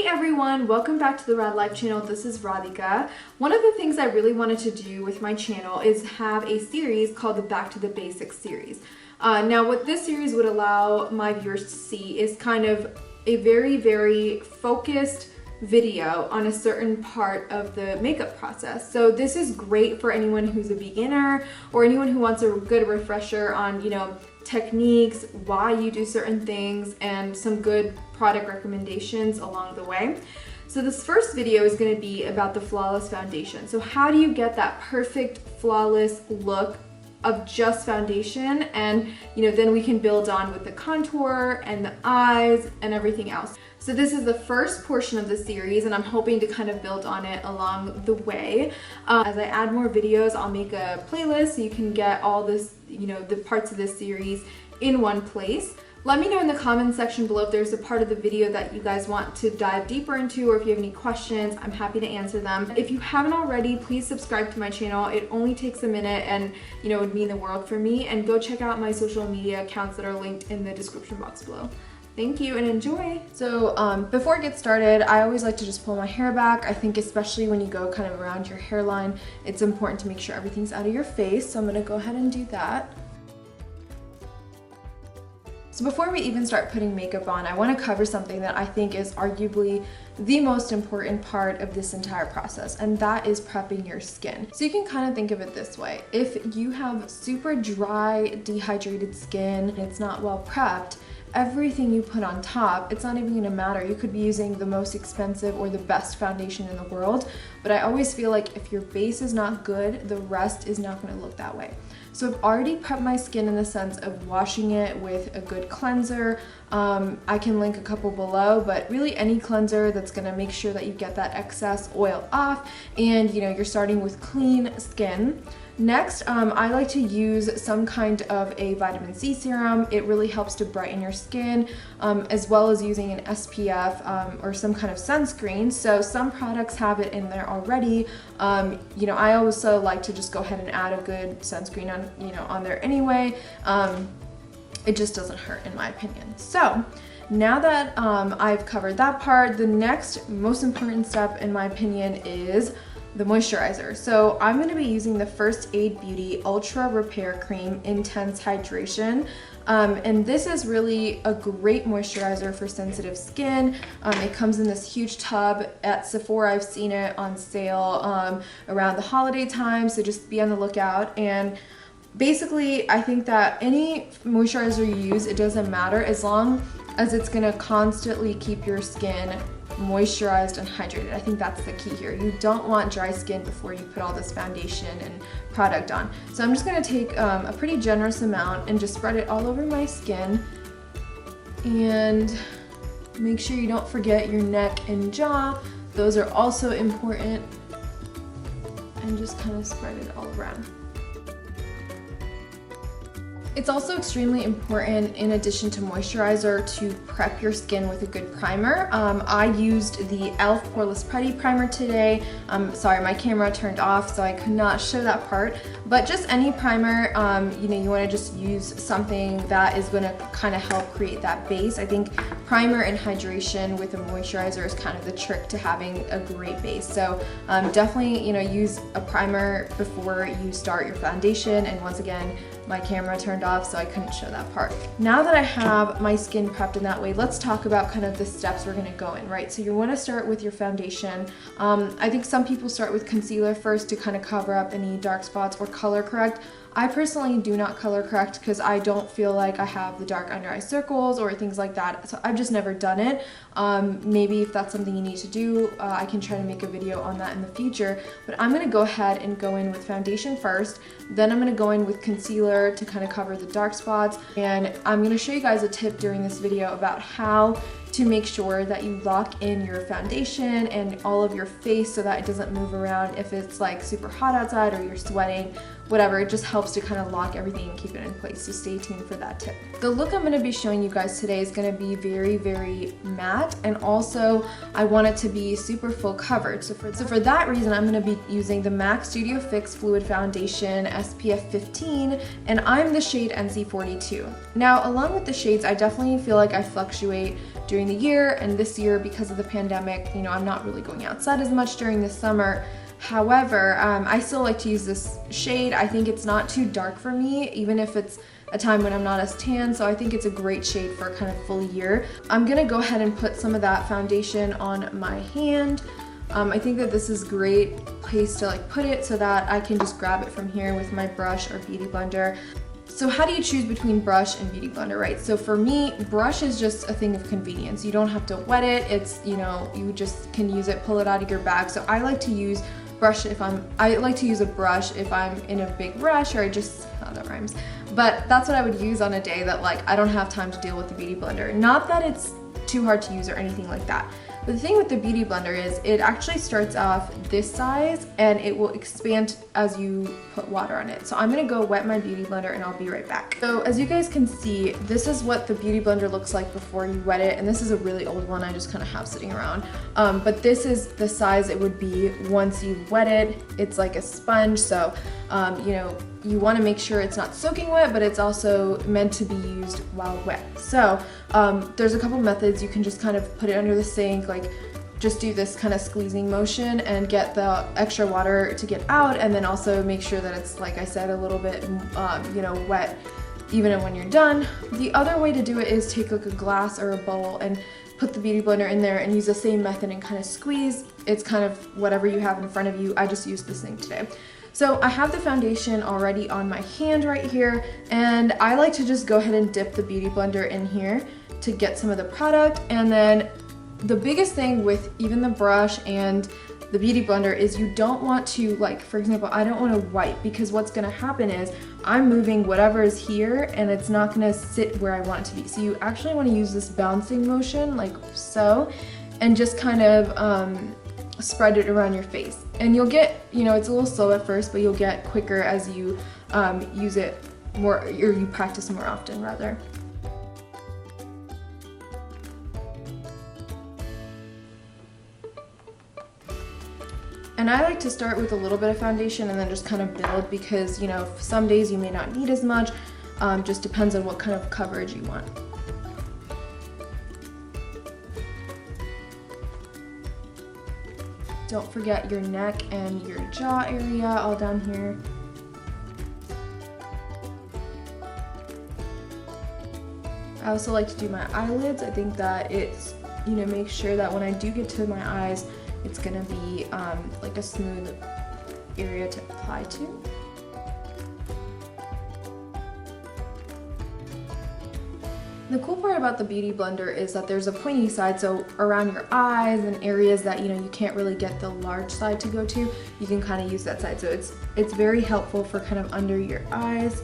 Hey everyone, welcome back to the Rad Life channel. This is Radhika. One of the things I really wanted to do with my channel is have a series called the Back to the Basics series. Now what this series would allow my viewers to see is kind of a very focused video on a certain part of the makeup process. So this is great for anyone who's a beginner or anyone who wants a good refresher on, techniques, why you do certain things, and some good product recommendations along the way. So this first video is going to be about the flawless foundation. So how do you get that perfect flawless look of just foundation, and then we can build on with the contour and the eyes and everything else. So this is the first portion of the series, and I'm hoping to kind of build on it along the way. As I add more videos, I'll make a playlist so you can get all this, the parts of this series in one place. Let me know in the comments section below if there's a part of the video that you guys want to dive deeper into, or if you have any questions, I'm happy to answer them. If you haven't already, please subscribe to my channel. It only takes a minute and it would mean the world for me. And go check out my social media accounts that are linked in the description box below. Thank you and enjoy. So before I get started, I always like to just pull my hair back. I think especially when you go kind of around your hairline, it's important to make sure everything's out of your face. So I'm gonna go ahead and do that. So before we even start putting makeup on, I want to cover something that I think is arguably the most important part of this entire process, and that is prepping your skin. So you can kind of think of it this way. If you have super dry, dehydrated skin, and it's not well prepped, everything you put on top, it's not even going to matter. You could be using the most expensive or the best foundation in the world, but I always feel like if your base is not good, the rest is not going to look that way. So I've already prepped my skin in the sense of washing it with a good cleanser. I can link a couple below, but really any cleanser that's going to make sure that you get that excess oil off and you're starting with clean skin. Next, I like to use some kind of a vitamin C serum. It really helps to brighten your skin, as well as using an SPF or some kind of sunscreen. So some products have it in there already. I also like to just go ahead and add a good sunscreen on there anyway. It just doesn't hurt in my opinion. So now that I've covered that part, the next most important step in my opinion is the moisturizer. So I'm going to be using the First Aid Beauty Ultra Repair Cream Intense Hydration. And this is really a great moisturizer for sensitive skin. It comes in this huge tub. At Sephora, I've seen it on sale around the holiday time, so just be on the lookout. And basically, I think that any moisturizer you use, it doesn't matter as long as it's going to constantly keep your skin moisturized and hydrated. I think that's the key here. You don't want dry skin before you put all this foundation and product on. So I'm just going to take a pretty generous amount and just spread it all over my skin. And make sure you don't forget your neck and jaw. Those are also important. And just kind of spread it all around. It's also extremely important, in addition to moisturizer, to prep your skin with a good primer. I used the e.l.f. Poreless Putty primer today. Sorry, my camera turned off, so I could not show that part. But just any primer, you want to just use something that is going to kind of help create that base. I think primer and hydration with a moisturizer is kind of the trick to having a great base. So definitely, use a primer before you start your foundation. And once again, my camera turned off, so I couldn't show that part. Now that I have my skin prepped in that way, let's talk about kind of the steps we're gonna go in, right? So you wanna start with your foundation. I think some people start with concealer first to kind of cover up any dark spots or color correct. I personally do not color correct because I don't feel like I have the dark under eye circles or things like that. So I've just never done it. Maybe if that's something you need to do, I can try to make a video on that in the future. But I'm going to go ahead and go in with foundation first. Then I'm going to go in with concealer to kind of cover the dark spots. And I'm going to show you guys a tip during this video about how to make sure that you lock in your foundation and all of your face so that it doesn't move around if it's like super hot outside or you're sweating whatever, it just helps to kind of lock everything and keep it in place. So stay tuned for that tip. The look I'm going to be showing you guys today is going to be very, very matte, and also I want it to be super full coverage. So for that reason, I'm going to be using the MAC Studio Fix Fluid Foundation SPF 15, and I'm the shade NC42. Now, along with the shades, I definitely feel like I fluctuate during the year, and this year, because of the pandemic, you know, I'm not really going outside as much during the summer. However, I still like to use this shade. I think it's not too dark for me, even if it's a time when I'm not as tan, so I think it's a great shade for kind of full year. I'm gonna go ahead and put some of that foundation on my hand. I think that this is a great place to like put it so that I can just grab it from here with my brush or beauty blender. So how do you choose between brush and beauty blender, right? So for me, brush is just a thing of convenience. You don't have to wet it. It's, you know, you just can use it, pull it out of your bag. So I like to use I like to use a brush if I'm in a big rush, or oh, that rhymes. But that's what I would use on a day that like I don't have time to deal with the beauty blender. Not that it's too hard to use or anything like that. But the thing with the beauty blender is it actually starts off this size and it will expand as you put water on it. So I'm gonna go wet my beauty blender and I'll be right back. So as you guys can see, this is what the beauty blender looks like before you wet it. And this is a really old one I just kind of have sitting around. But this is the size it would be once you've wet it. It's like a sponge. So, you know, you want to make sure it's not soaking wet, but it's also meant to be used while wet. So there's a couple methods. You can just kind of put it under the sink, like just do this kind of squeezing motion and get the extra water to get out, and then also make sure that it's, like I said, a little bit you know, wet even when you're done. The other way to do it is take like a glass or a bowl and put the beauty blender in there and use the same method and kind of squeeze. It's kind of whatever you have in front of you. I just used this thing today. So I have the foundation already on my hand right here, and I like to just go ahead and dip the beauty blender in here to get some of the product. And then the biggest thing with even the brush and the beauty blender is you don't want to, like, for example, I don't want to wipe, because what's going to happen is I'm moving whatever is here and it's not going to sit where I want it to be. So you actually want to use this bouncing motion like so, and just kind of spread it around your face. And you'll get, you know, it's a little slow at first, but you'll get quicker as you use it more, or you practice more often rather. And I like to start with a little bit of foundation and then just kind of build, because, you know, some days you may not need as much, just depends on what kind of coverage you want. Don't forget your neck and your jaw area all down here. I also like to do my eyelids. I think that it's, you know, make sure that when I do get to my eyes, it's gonna be like a smooth area to apply to. The cool part about the beauty blender is that there's a pointy side, so around your eyes and areas that, you know, you can't really get the large side to go to, you can kind of use that side. So it's very helpful for kind of under your eyes.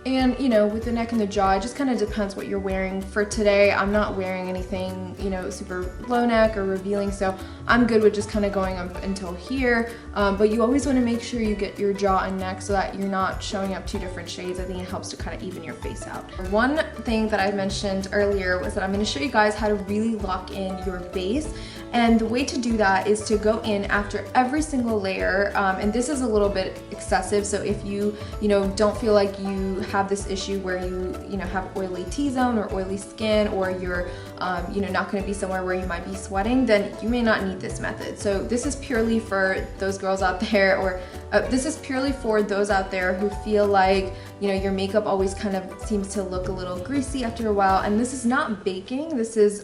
And, you know, with the neck and the jaw, it just kind of depends what you're wearing. For today, I'm not wearing anything, you know, super low neck or revealing, so I'm good with just kind of going up until here. But you always want to make sure you get your jaw and neck so that you're not showing up two different shades. I think it helps to kind of even your face out. One thing that I mentioned earlier was that I'm going to show you guys how to really lock in your base. And the way to do that is to go in after every single layer, and this is a little bit excessive, so if you don't feel like you have this issue where you have oily T-zone or oily skin, or you're not going to be somewhere where you might be sweating, then you may not need this method. So this is purely for those girls out there, or this is purely for those out there who feel like your makeup always kind of seems to look a little greasy after a while. And this is not baking, this is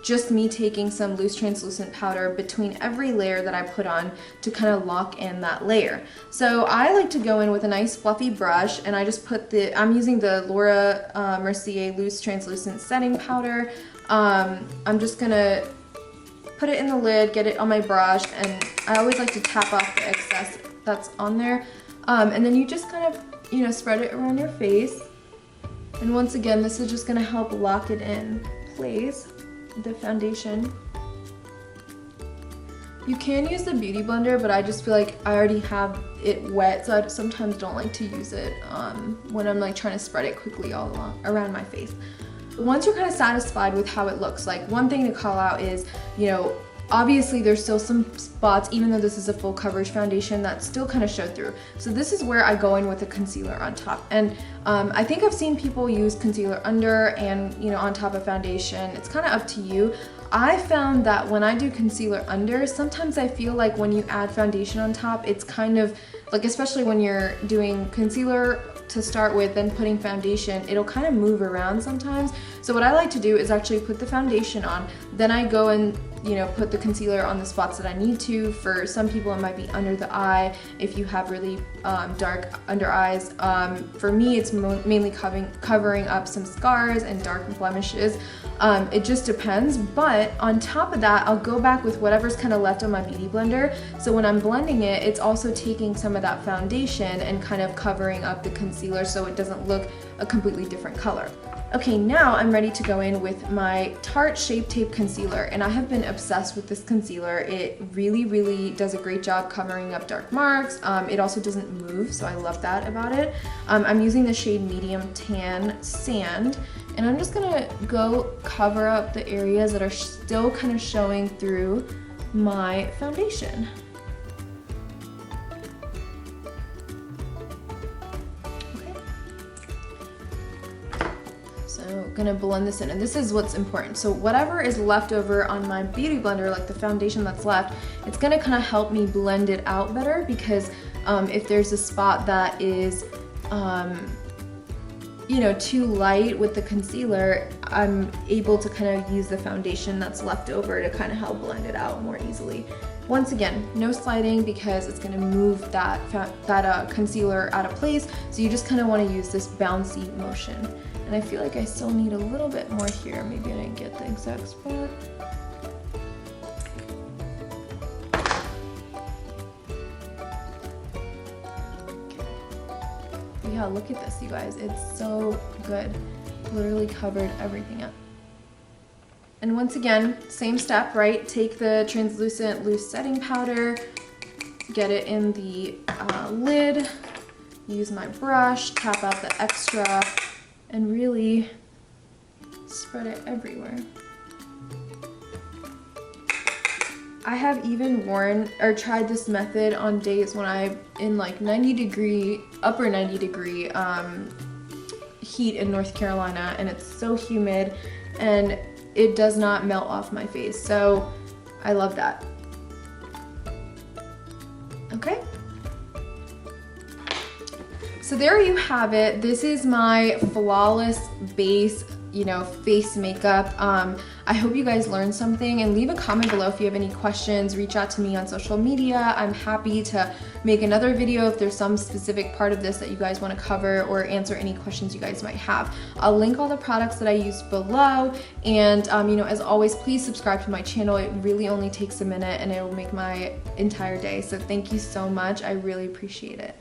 just me taking some loose translucent powder between every layer that I put on to kind of lock in that layer. So I like to go in with a nice fluffy brush, and I just put I'm using the Laura Mercier loose translucent setting powder. I'm just gonna put it in the lid, get it on my brush, and I always like to tap off the excess that's on there. And then you just kind of spread it around your face. And once again, this is just gonna help lock it in place, the foundation. You can use the beauty blender, but I just feel like I already have it wet, so I sometimes don't like to use it when I'm like trying to spread it quickly all around my face. Once you're kind of satisfied with how it looks, like one thing to call out is, you know, obviously there's still some spots, even though this is a full coverage foundation, that still kind of show through. So this is where I go in with a concealer on top. And I think I've seen people use concealer under and, you know, on top of foundation. It's kind of up to you. I found that when I do concealer under, sometimes I feel like when you add foundation on top, it's kind of like, especially when you're doing concealer to start with, then putting foundation, it'll kind of move around sometimes. So what I like to do is actually put the foundation on, then I go and, you know, put the concealer on the spots that I need to. For some people, it might be under the eye if you have really dark under eyes. For me, it's mainly covering up some scars and dark blemishes. It just depends, but on top of that, I'll go back with whatever's kind of left on my beauty blender. So when I'm blending it, it's also taking some of that foundation and kind of covering up the concealer so it doesn't look a completely different color. Okay, now I'm ready to go in with my Tarte ShapeTape concealer, and I have been obsessed with this concealer. It really, really does a great job covering up dark marks. It also doesn't move, so I love that about it. I'm using the shade Medium Tan Sand, and I'm just gonna go cover up the areas that are still kind of showing through my foundation. So gonna blend this in, and this is what's important. So whatever is left over on my beauty blender, like the foundation that's left, it's gonna kind of help me blend it out better, because if there's a spot that is you know, too light with the concealer, I'm able to kind of use the foundation that's left over to kind of help blend it out more easily. Once again, no sliding, because it's going to move that concealer out of place, so you just kind of want to use this bouncy motion. And I feel like I still need a little bit more here. Maybe I didn't get the exact spot. Yeah, look at this, you guys. It's so good. Literally covered everything up. And once again, same step, right? Take the translucent loose setting powder, get it in the lid, use my brush, tap out the extra, and really spread it everywhere. I have even worn or tried this method on days when I'm in like upper 90 degree heat in North Carolina, and it's so humid and it does not melt off my face. So I love that. Okay. So there you have it. This is my flawless base, you know, face makeup. I hope you guys learned something, and leave a comment below if you have any questions. Reach out to me on social media. I'm happy to make another video if there's some specific part of this that you guys want to cover, or answer any questions you guys might have. I'll link all the products that I used below, and you know, as always, please subscribe to my channel. It really only takes a minute and it will make my entire day. So thank you so much. I really appreciate it.